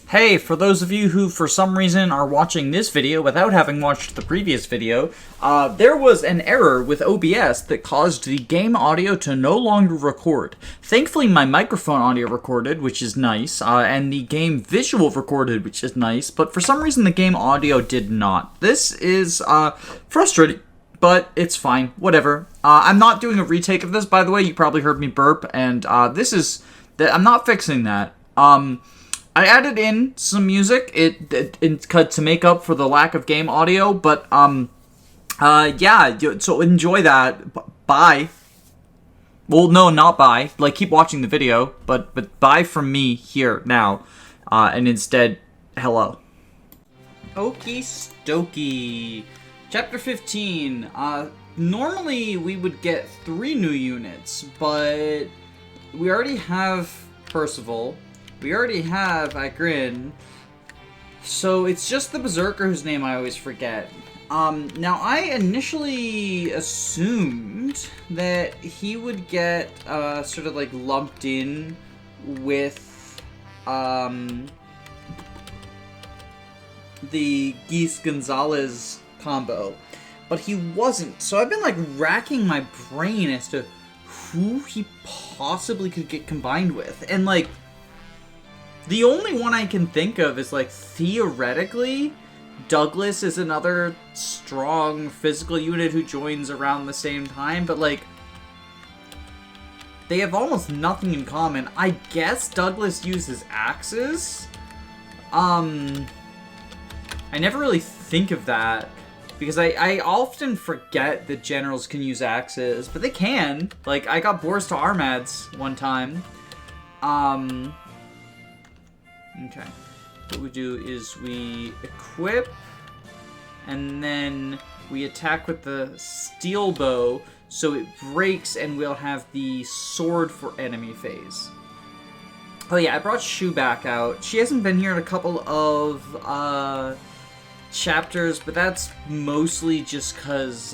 Hey, for those of you who for some reason are watching this video without having watched the previous video, there was an error with OBS that caused the game audio to no longer record. Thankfully my microphone audio recorded, which is nice, and the game visual recorded, which is nice, but for some reason the game audio did not. This is frustrating, but it's fine, whatever. I'm not doing a retake of this, by the way. You probably heard me burp, and I'm not fixing that. I added in some music to make up for the lack of game audio, but yeah, so enjoy that. Bye. Well, no, not bye. Like, keep watching the video, but bye from me here now, and instead, hello. Okie stokey. Chapter 15. Normally we would get 3 new units, but we already have Percival. We already have Agrin, so it's just the Berserker whose name I always forget. Now I initially assumed that he would get, sort of like lumped in with, the Geese Gonzalez combo, but he wasn't, so I've been like racking my brain as to who he possibly could get combined with, and like, the only one I can think of is, like, theoretically, Douglas is another strong physical unit who joins around the same time, but, like, they have almost nothing in common. I guess Douglas uses axes? I never really think of that, because I often forget that generals can use axes, but they can. Like, I got Boris to Armads one time. Okay, what we do is we equip, and then we attack with the steel bow, so it breaks, and we'll have the sword for enemy phase. Oh yeah, I brought Shu back out. She hasn't been here in a couple of chapters, but that's mostly just because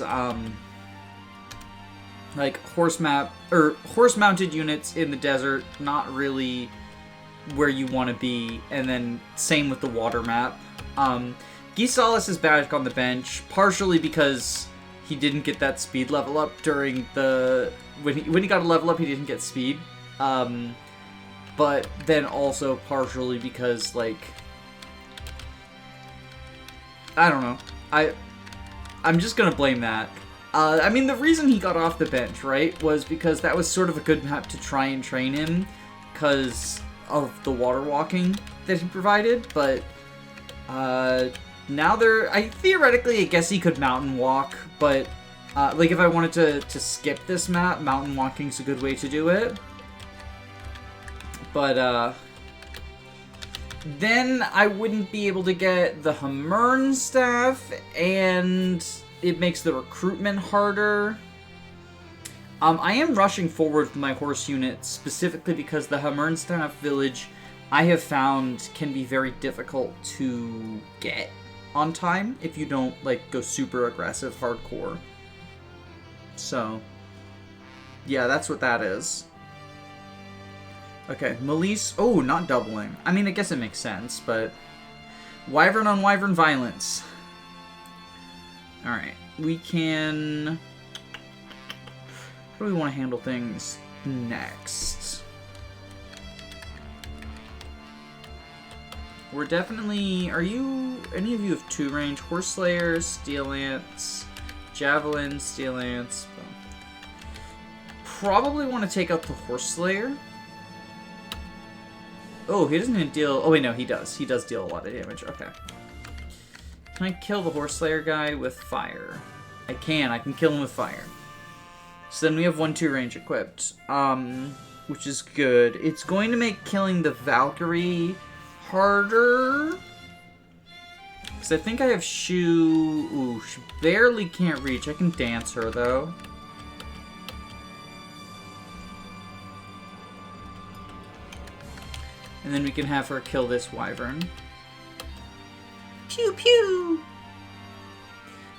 like horse-mounted units in the desert, not really where you want to be, and then same with the water map. Gisales is back on the bench, partially because he didn't get that speed level up during the... When he got a level up, he didn't get speed. But then also partially because, like... I don't know. I'm just gonna blame that. I mean, the reason he got off the bench, right, was because that was sort of a good map to try and train him, because of the water walking that he provided, but now theoretically I guess he could mountain walk, but like if I wanted to skip this map, mountain walking's a good way to do it. But then I wouldn't be able to get the Hamern staff, and it makes the recruitment harder. I am rushing forward with my horse units, specifically because the Hamernstaff village I have found can be very difficult to get on time if you don't, like, go super aggressive hardcore. So, yeah, that's what that is. Okay, Melise... Oh, not doubling. I mean, I guess it makes sense, but... Wyvern on Wyvern violence. Alright, we can... How do we want to handle things next? We're definitely... Any of you have 2 range? Horse Slayer, Steel Lance, Javelin, Steel Lance. Probably want to take out the Horse Slayer. Oh, he doesn't even deal... Oh, wait, no, he does. He does deal a lot of damage. Okay. Can I kill the Horse Slayer guy with fire? I can kill him with fire. So then we have 1-2 range equipped, which is good. It's going to make killing the Valkyrie harder, because I think I have Shu. Ooh, she barely can't reach. I can dance her, though. And then we can have her kill this Wyvern. Pew pew!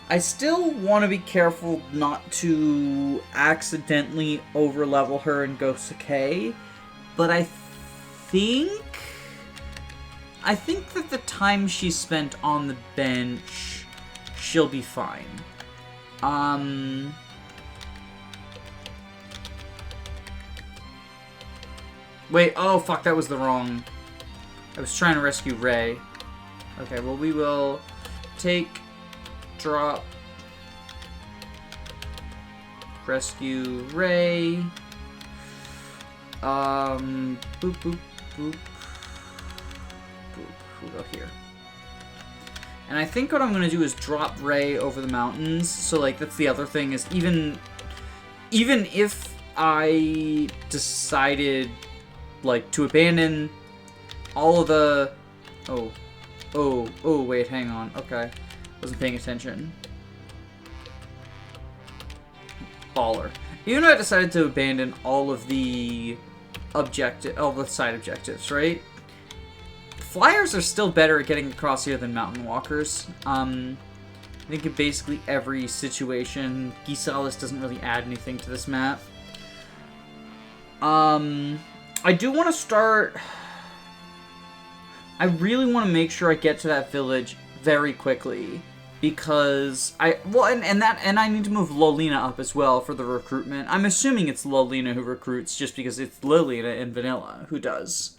I still want to be careful not to accidentally overlevel her and go Sakai, but I think I think that the time she spent on the bench, she'll be fine. Wait, oh fuck, that was the wrong... I was trying to rescue Ray. Okay, well we will take, drop, rescue Ray. Boop, boop, boop, boop. We'll go here. And I think what I'm gonna do is drop Ray over the mountains. So like that's the other thing is even if I decided like to abandon all of the oh wait, hang on. Okay. Wasn't paying attention. Baller. Even though I decided to abandon all of the side objectives, right? Flyers are still better at getting across here than mountain walkers. I think in basically every situation, Gisalis doesn't really add anything to this map. I do want to start... I really want to make sure I get to that village very quickly. Because I need to move Lolina up as well for the recruitment. I'm assuming it's Lolina who recruits just because it's Lolina in vanilla who does.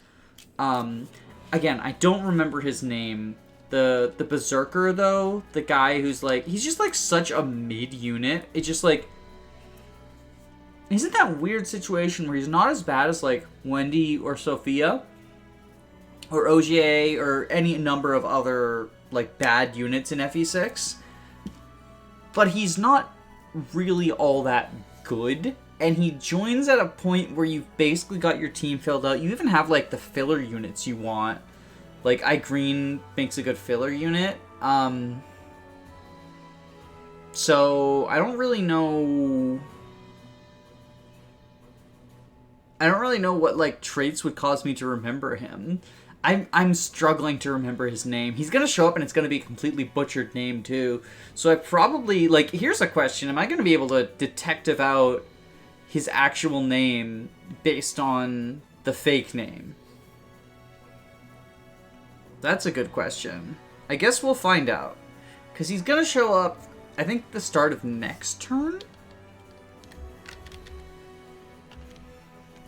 Again, I don't remember his name. The berserker though, the guy who's like, he's just like such a mid unit. It's just like, he's in that weird situation where he's not as bad as like Wendy or Sophia or OGA or any number of other like bad units in FE6, but he's not really all that good, and he joins at a point where you've basically got your team filled out. You even have like the filler units you want. Like Green makes a good filler unit. So I don't really know what like traits would cause me to remember him. I'm struggling to remember his name. He's gonna show up and it's gonna be a completely butchered name too. So I probably, like, here's a question. Am I gonna be able to detective out his actual name based on the fake name? That's a good question. I guess we'll find out. Because he's gonna show up, I think, the start of next turn?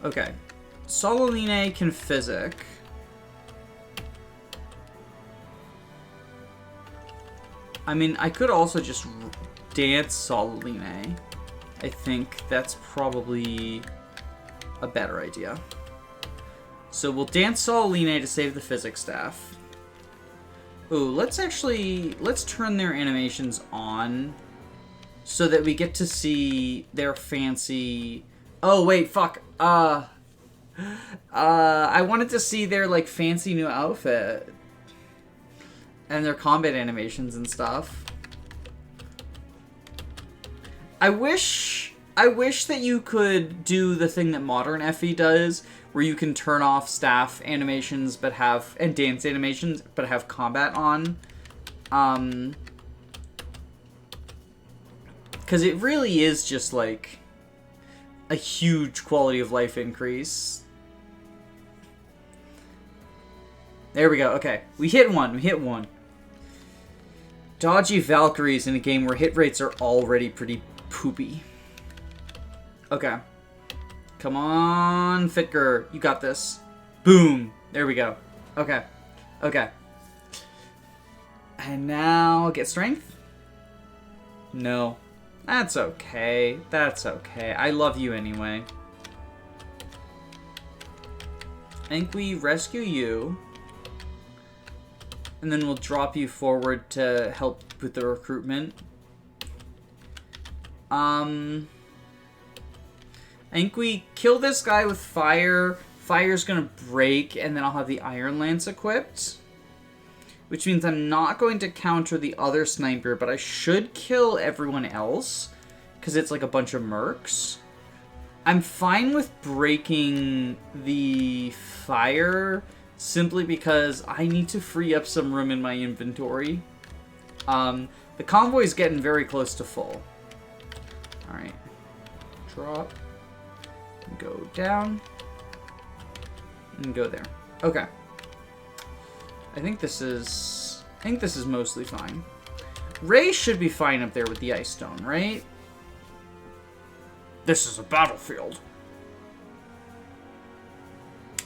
Okay. Sololine can physic. I mean, I could also just dance Sololine. I think that's probably a better idea. So we'll dance Sololine to save the physics staff. Ooh, let's turn their animations on so that we get to see their fancy... Oh, wait, fuck. I wanted to see their, like, fancy new outfit. And their combat animations and stuff. I wish that you could do the thing that modern FE does, where you can turn off staff animations and dance animations, but have combat on. Because it really is just like a huge quality of life increase. There we go. Okay, we hit one. Dodgy Valkyries in a game where hit rates are already pretty poopy. Okay. Come on, Fitger. You got this. Boom. There we go. Okay. Okay. And now get strength? No. That's okay. That's okay. I love you anyway. I think we rescue you. And then we'll drop you forward to help with the recruitment. I think we kill this guy with fire. Fire's gonna break, and then I'll have the Iron Lance equipped. Which means I'm not going to counter the other sniper, but I should kill everyone else. Because it's like a bunch of mercs. I'm fine with breaking the fire... simply because I need to free up some room in my inventory. The convoy's getting very close to full. Alright. Drop. Go down. And go there. Okay. I think this is mostly fine. Ray should be fine up there with the Ice Stone, right? This is a battlefield.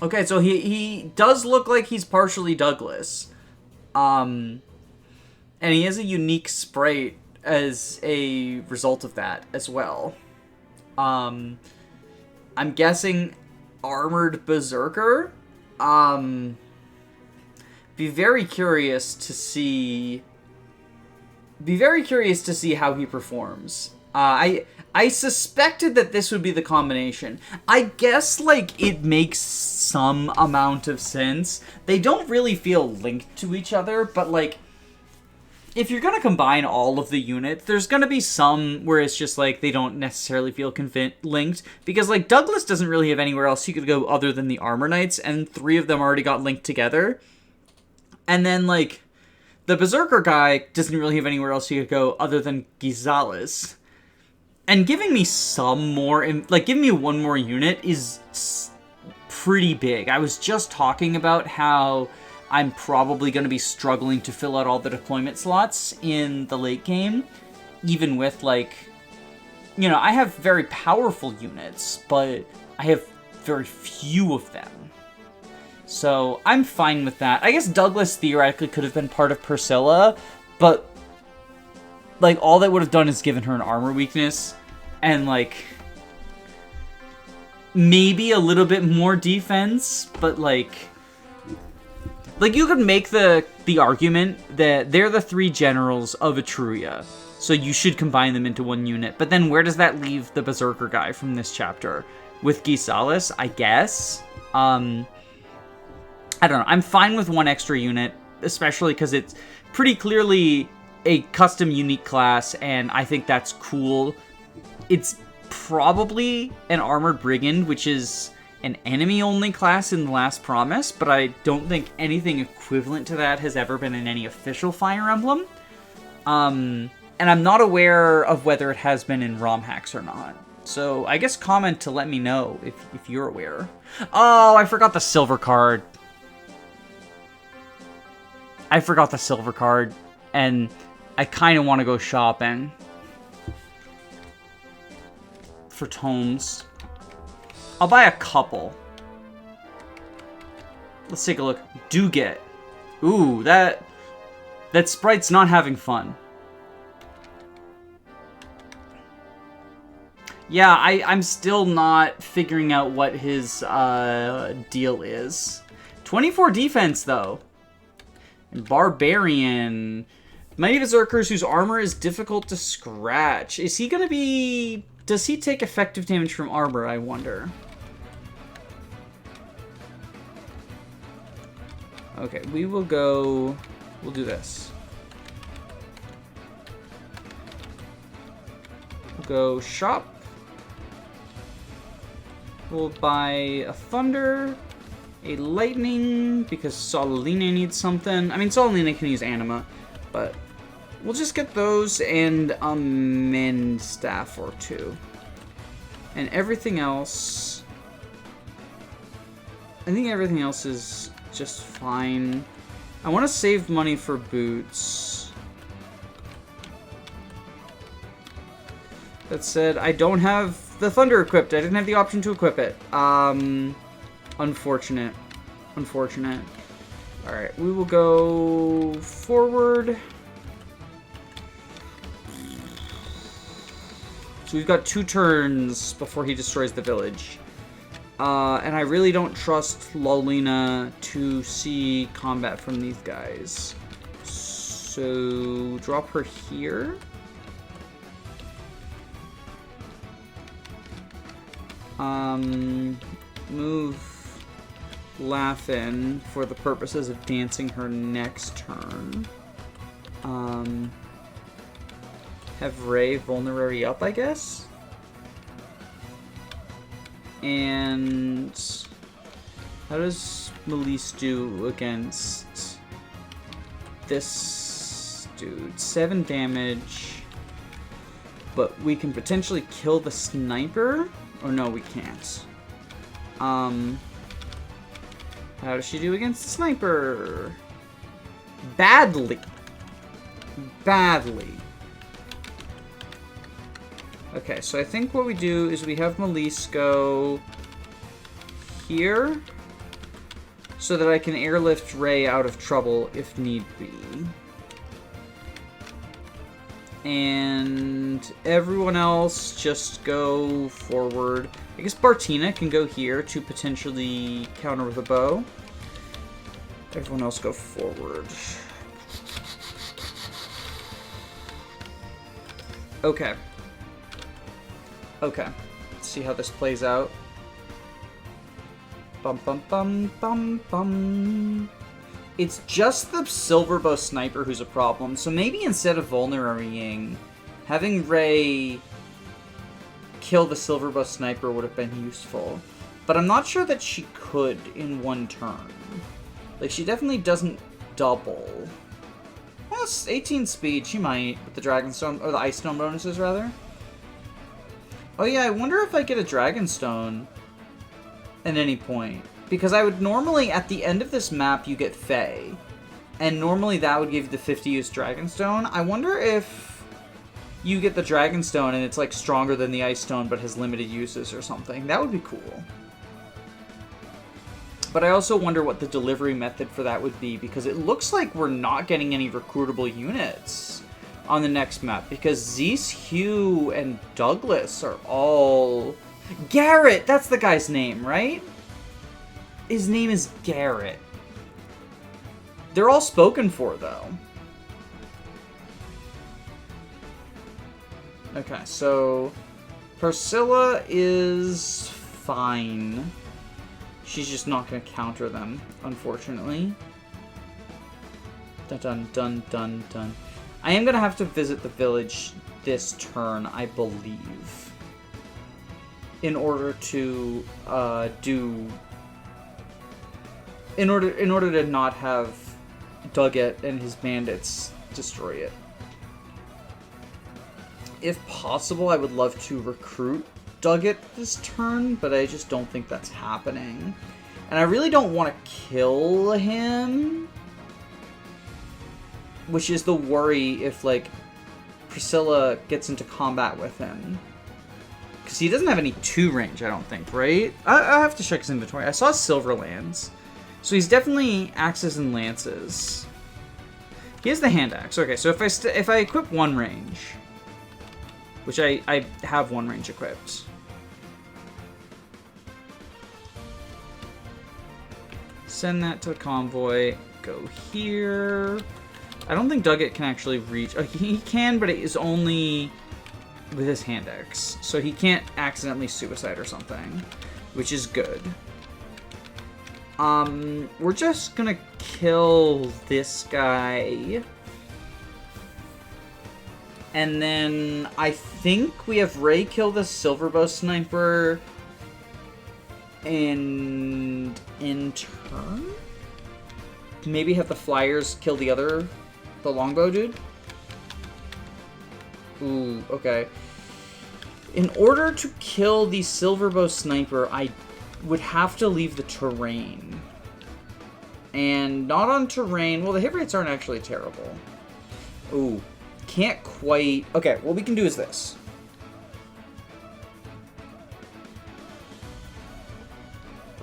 Okay, so he does look like he's partially Douglas. And he has a unique sprite as a result of that as well. I'm guessing Armored Berserker. Be very curious to see how he performs. I suspected that this would be the combination. I guess, like, it makes some amount of sense. They don't really feel linked to each other, but, like, if you're gonna combine all of the units, there's gonna be some where it's just, like, they don't necessarily feel linked. Because, like, Douglas doesn't really have anywhere else he could go other than the Armor Knights, and 3 of them already got linked together. And then, like, the Berserker guy doesn't really have anywhere else he could go other than Gisales. And giving me some more, like, giving me one more unit is pretty big. I was just talking about how I'm probably going to be struggling to fill out all the deployment slots in the late game, even with, like, you know, I have very powerful units, but I have very few of them. So I'm fine with that. I guess Douglas theoretically could have been part of Priscilla, but, like, all that would have done is given her an armor weakness, and, like, maybe a little bit more defense, but, like, you could make the argument that they're the 3 generals of Etruria, so you should combine them into one unit, but then where does that leave the Berserker guy from this chapter? With Gisales, I guess? I don't know. I'm fine with 1 extra unit, especially because it's pretty clearly a custom unique class, and I think that's cool. It's probably an Armored Brigand, which is an enemy-only class in The Last Promise, but I don't think anything equivalent to that has ever been in any official Fire Emblem. And I'm not aware of whether it has been in ROM hacks or not. So I guess comment to let me know if you're aware. Oh, I forgot the silver card. And I kind of want to go shopping for tomes. I'll buy a couple. Let's take a look. Do get. Ooh, that sprite's not having fun. Yeah, I'm still not figuring out what his deal is. 24 defense, though. And Barbarian. Mighty Berserkers whose armor is difficult to scratch. Is he gonna be... Does he take effective damage from armor, I wonder? Okay, we will go... We'll do this. We'll go shop. We'll buy a Thunder, a Lightning, because Solina needs something. I mean, Solina can use Anima, but we'll just get those and a Mend Staff or 2. And everything else... I think everything else is just fine. I want to save money for boots. That said, I don't have the Thunder equipped. I didn't have the option to equip it. Unfortunate. Alright, we will go forward. So we've got 2 turns before he destroys the village. And I really don't trust Lolina to see combat from these guys. So drop her here. Move Laughin for the purposes of dancing her next turn. Have Ray vulnerary up, I guess? And how does Melise do against this dude? 7 damage, but we can potentially kill the sniper? Oh no, we can't. How does she do against the sniper? badly. Badly. Okay, so I think what we do is we have Melise go here so that I can airlift Ray out of trouble if need be. And everyone else just go forward. I guess Bartina can go here to potentially counter with a bow. Everyone else go forward. Okay. Okay. Let's see how this plays out. Bum bum bum bum bum. It's just the Silverbow Sniper who's a problem, so maybe instead of vulnerating, having Ray kill the Silverbow Sniper would have been useful. But I'm not sure that she could in one turn. Like, she definitely doesn't double. Well, it's 18 speed, she might, with the Dragonstone, or the Ice Stone bonuses, rather. Oh yeah, I wonder if I get a Dragonstone at any point. Because I would normally, at the end of this map, you get Fae. And normally that would give you the 50 use Dragonstone. I wonder if you get the Dragonstone and it's like stronger than the Ice Stone but has limited uses or something. That would be cool. But I also wonder what the delivery method for that would be, because it looks like we're not getting any recruitable units on the next map, because Zeus, Hugh, and Douglas are all... Garrett! That's the guy's name, right? His name is Garrett. They're all spoken for, though. Okay, so... Priscilla is fine. She's just not going to counter them, unfortunately. Dun dun dun dun dun. I am going to have to visit the village this turn, I believe, in order to in order to not have Dugget and his bandits destroy it. If possible, I would love to recruit Dugget this turn, but I just don't think that's happening. And I really don't want to kill him, which is the worry if, like, Priscilla gets into combat with him. Because he doesn't have any 2 range, I don't think, right? I have to check his inventory. I saw Silverlands. So he's definitely axes and lances. He has the hand axe. Okay, so if I equip 1 range, which I have 1 range equipped. Send that to the convoy. Go here. I don't think Dugget can actually reach... he can, but it is only with his hand axe. So he can't accidentally suicide or something, which is good. We're just gonna kill this guy. And then I think we have Ray kill the Silverbow Sniper. And in turn, maybe have the Flyers kill the longbow dude. Ooh, okay. In order to kill the Silverbow Sniper, I would have to leave the terrain. And not on terrain. Well, the hit rates aren't actually terrible. Ooh, can't quite... Okay, what we can do is this.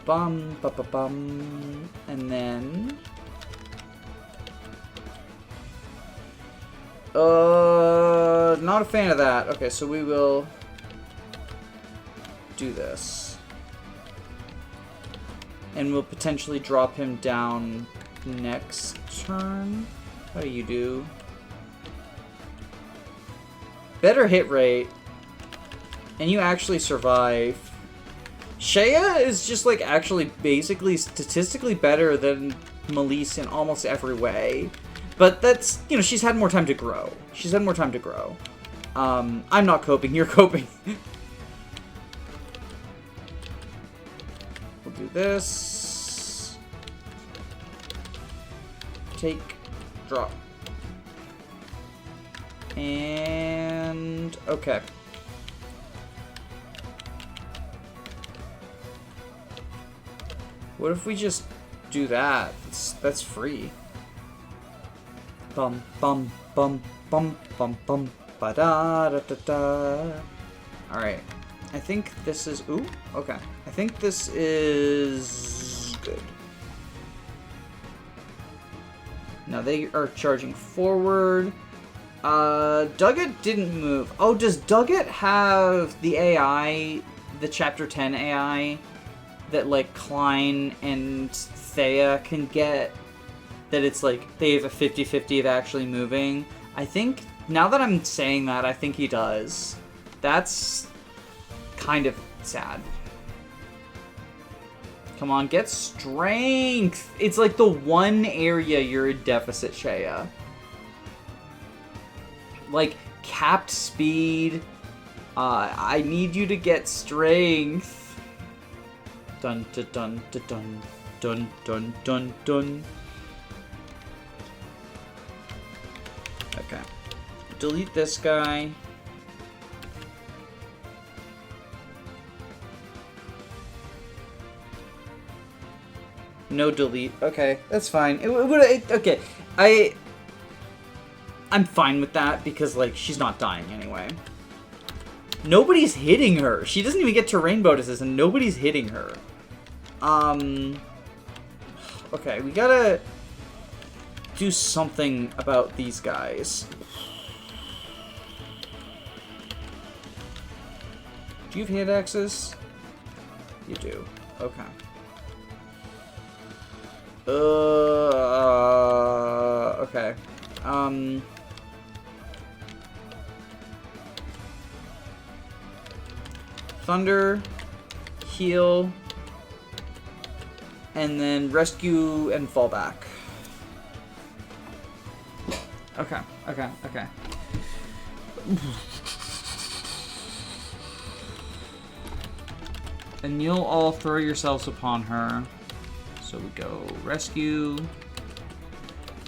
Bum, ba ba bum, and then... not a fan of that. Okay, so we will do this. And we'll potentially drop him down next turn. How do you do? Better hit rate. And you actually survive. Shea is just, like, actually basically statistically better than Melise in almost every way. But that's, you know, she's had more time to grow. She's had more time to grow. I'm not coping, you're coping. We'll do this. Take, drop. And, okay. What if we just do that? That's free. Bum bum bum bum bum bum ba da da da da. Alright. I think this is ooh, okay. I think this is good. Now they are charging forward. Duggett didn't move. Oh, does Duggett have the AI, the Chapter 10 AI, that, like, Klein and Thea can get? That it's, like, they have a 50-50 of actually moving? I think, now that I'm saying that, I think he does. That's kind of sad. Come on, get strength! It's, like, the one area you're in deficit, Shea. Like, capped speed. I need you to get strength. Dun dun dun dun dun dun dun dun. Okay. Delete this guy. No delete. Okay, that's fine. Okay, I'm fine with that because, like, she's not dying anyway. Nobody's hitting her. She doesn't even get terrain bonuses, and nobody's hitting her. Okay, we gotta do something about these guys. Do you have hand axes? You do. Okay. Okay. Thunder, heal, and then rescue and fall back. Okay, okay, okay. And you'll all throw yourselves upon her. So we go rescue,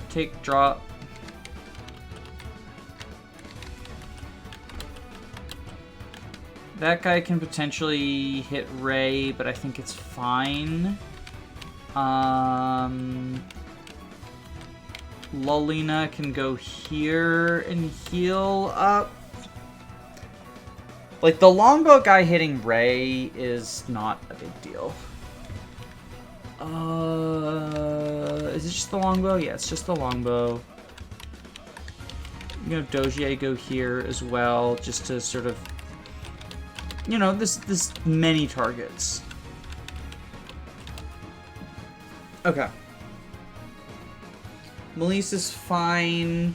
take drop. That guy can potentially hit Ray, but I think it's fine. Lolina can go here and heal up. Like, the longbow guy hitting Ray is not a big deal. Is it just the longbow? Yeah, it's just the longbow. I'm gonna have Dojier go here as well, just to sort of, you know, this many targets. Okay. Melisse is fine.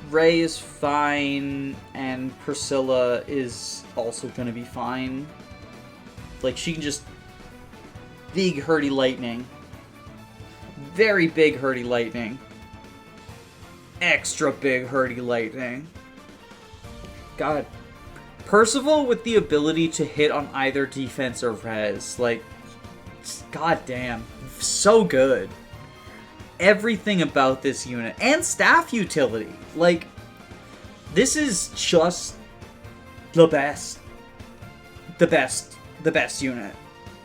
Ray is fine, and Priscilla is also gonna be fine. Like, she can just big hurdy lightning. Very big hurdy lightning. Extra big hurdy lightning. God. Percival with the ability to hit on either defense or res. Like, goddamn. So good. Everything about this unit. And staff utility. Like, this is just the best. The best. The best unit.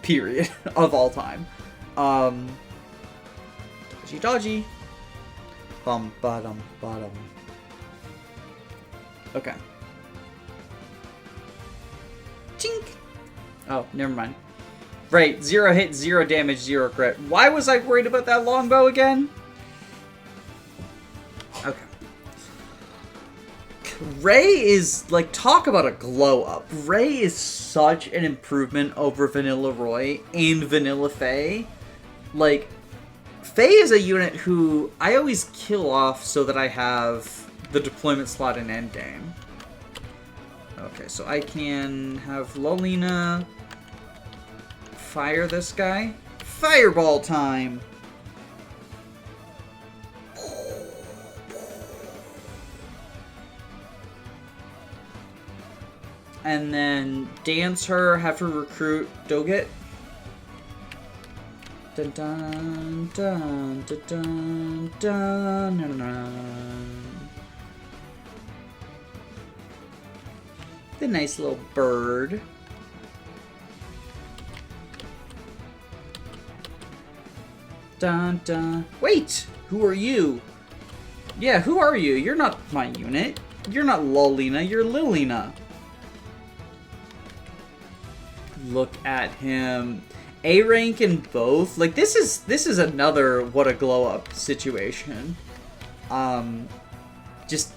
Period. Of all time. Dodgy dodgy. Bum bottom bottom. Okay. Chink. Oh, never mind. Right, 0 hit, 0 damage, 0 crit. Why was I worried about that longbow again? Okay. Ray is, like, talk about a glow up. Ray is such an improvement over Vanilla Roy and Vanilla Faye. Like, Faye is a unit who I always kill off so that I have the deployment slot in endgame. Okay, so I can have Lolina fire this guy. Fireball time! And then dance her, have her recruit Doggett. Dun dun dun dun dun dun dun dun. The nice little bird. Dun dun. Wait! Who are you? Yeah, who are you? You're not my unit. You're not Lolina, you're Lilina. Look at him. A rank in both. Like, this is another what a glow up situation. Just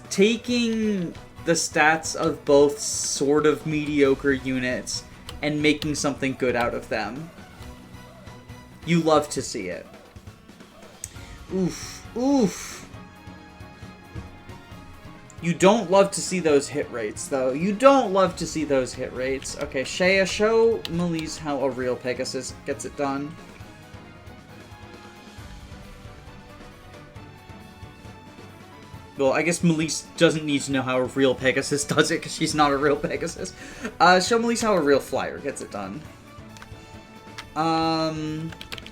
taking the stats of both sort of mediocre units and making something good out of them. You love to see it. Oof. Oof. You don't love to see those hit rates, though. You don't love to see those hit rates. Okay, Shea, show Melise how a real Pegasus gets it done. Well, I guess Melise doesn't need to know how a real Pegasus does it, because she's not a real Pegasus. Show Melise how a real Flyer gets it done.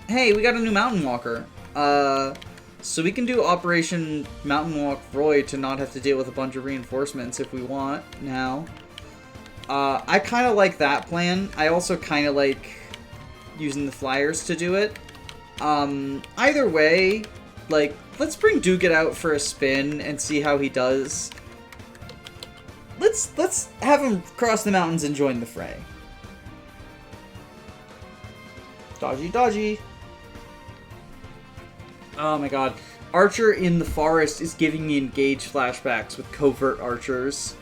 Hey, we got a new Mountain Walker. So we can do Operation Mountain Walk Roy to not have to deal with a bunch of reinforcements if we want now. I kind of like that plan. I also kind of like using the Flyers to do it. Either way, like, let's bring Dugat out for a spin and see how he does. Let's have him cross the mountains and join the fray. Dodgy, dodgy. Oh my god. Archer in the forest is giving me engage flashbacks with covert archers.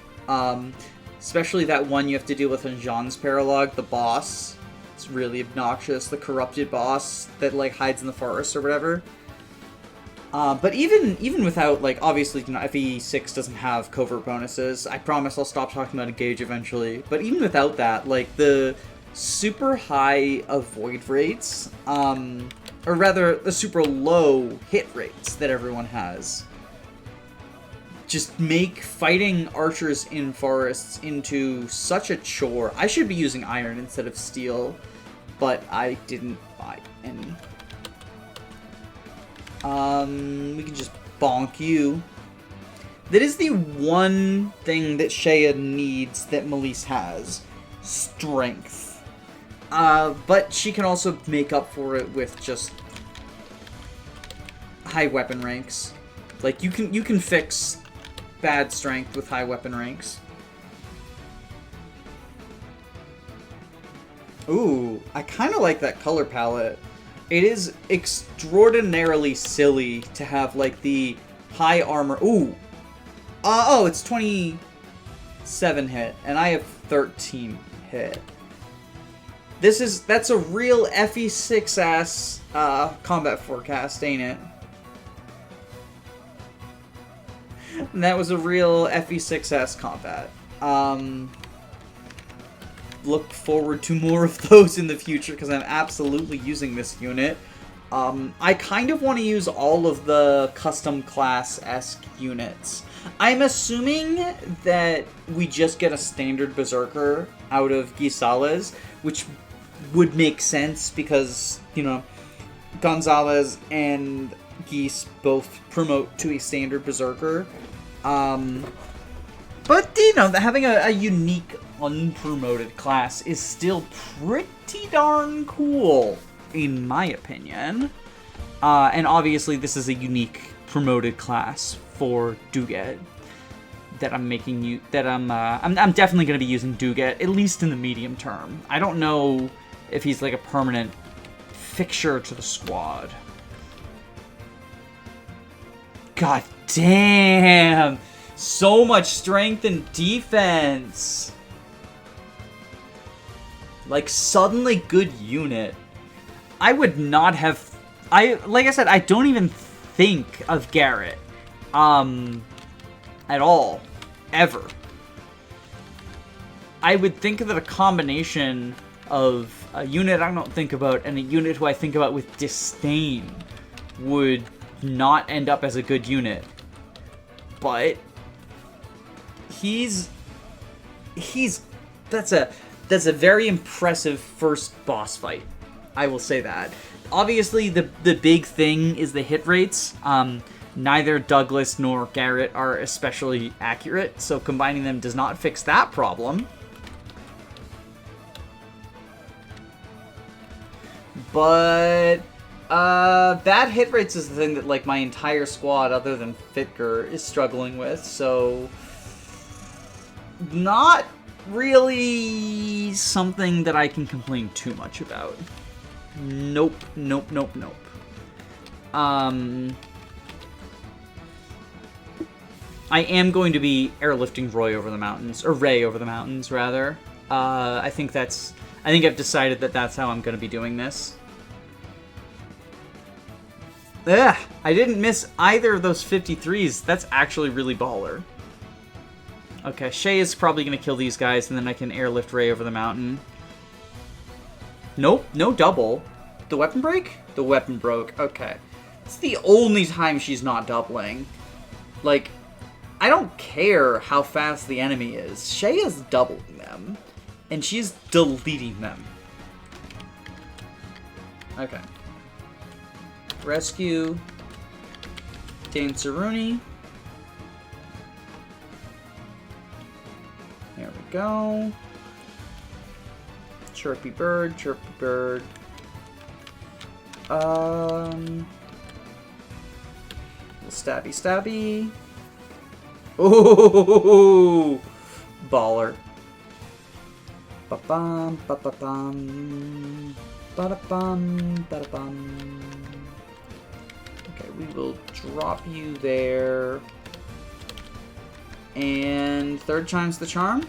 Especially that one you have to deal with in Jean's Paralogue, the boss. It's really obnoxious. The corrupted boss that, like, hides in the forest or whatever. But even without, like, obviously, you know, FE6 doesn't have covert bonuses. I promise I'll stop talking about engage eventually. But even without that, like, the super high avoid rates, or rather, the super low hit rates that everyone has, just make fighting archers in forests into such a chore. I should be using iron instead of steel, but I didn't buy any. We can just bonk you. That is the one thing that Shea needs that Melise has. Strength. But she can also make up for it with just high weapon ranks. Like, you can fix bad strength with high weapon ranks. Ooh, I kind of like that color palette. It is extraordinarily silly to have, like, the high armor. Ooh. Oh, it's 27 hit, and I have 13 hit. That's a real FE6 ass combat forecast, ain't it? And that was a real FE6 ass combat. Look forward to more of those in the future, because I'm absolutely using this unit. I kind of want to use all of the custom class-esque units. I'm assuming that we just get a standard Berserker out of Gisales, which would make sense because, you know, Gonzalez and Geese both promote to a standard Berserker. But, you know, having a unique unpromoted class is still pretty darn cool, in my opinion. And obviously this is a unique promoted class for Dugat that I'm making you, that I'm definitely going to be using Dugat, at least in the medium term. I don't know if he's like a permanent fixture to the squad. God damn! So much strength and defense! Like, suddenly good unit. I would not have... like I said, I don't even think of Garrett. At all. Ever. I would think that a combination of a unit I don't think about and a unit who I think about with disdain would not end up as a good unit. But that's a very impressive first boss fight. I will say that. Obviously, the big thing is the hit rates. Neither Douglas nor Garrett are especially accurate, so combining them does not fix that problem. But Bad hit rates is the thing that, like, my entire squad, other than Fitger, is struggling with, so... Not really something that I can complain too much about. Nope, nope, nope, nope. I am going to be airlifting Roy over the mountains, or Ray over the mountains, rather. I think I've decided that that's how I'm going to be doing this. Ugh, I didn't miss either of those 53s. That's actually really baller. Okay, Shay is probably going to kill these guys, and then I can airlift Ray over the mountain. Nope, no double. The weapon break? The weapon broke, okay. It's the only time she's not doubling. Like, I don't care how fast the enemy is. Shay is doubling them, and she's deleting them. Okay. Rescue. Danceroonie. There we go. Chirpy bird, chirpy bird. Little stabby stabby. Ooh, baller. Ba-bum, ba-ba-bum, ba-da-bum, ba-da-bum. Okay, we will drop you there. And third time's the charm.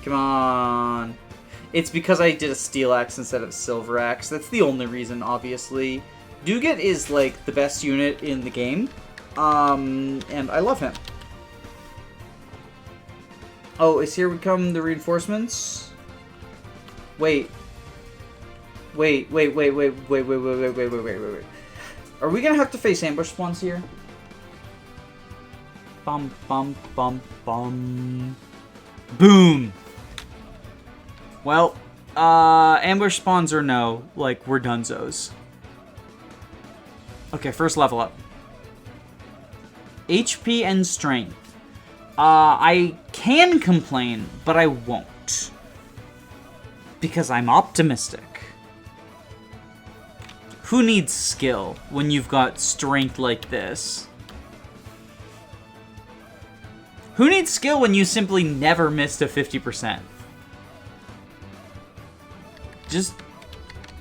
Come on. It's because I did a steel axe instead of a silver axe. That's the only reason, obviously. Dugat is, like, the best unit in the game. And I love him. Oh, is here we come the reinforcements? Wait. Wait. Are we gonna have to face ambush spawns here? Bum, bum, bum, bum. Boom! Well, ambush spawns or no, like, we're dunzos. Okay, first level up. HP and strength. I can complain, but I won't. Because I'm optimistic. Who needs skill when you've got strength like this? Who needs skill when you simply never missed a 50%? Just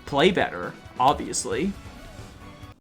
play better, obviously.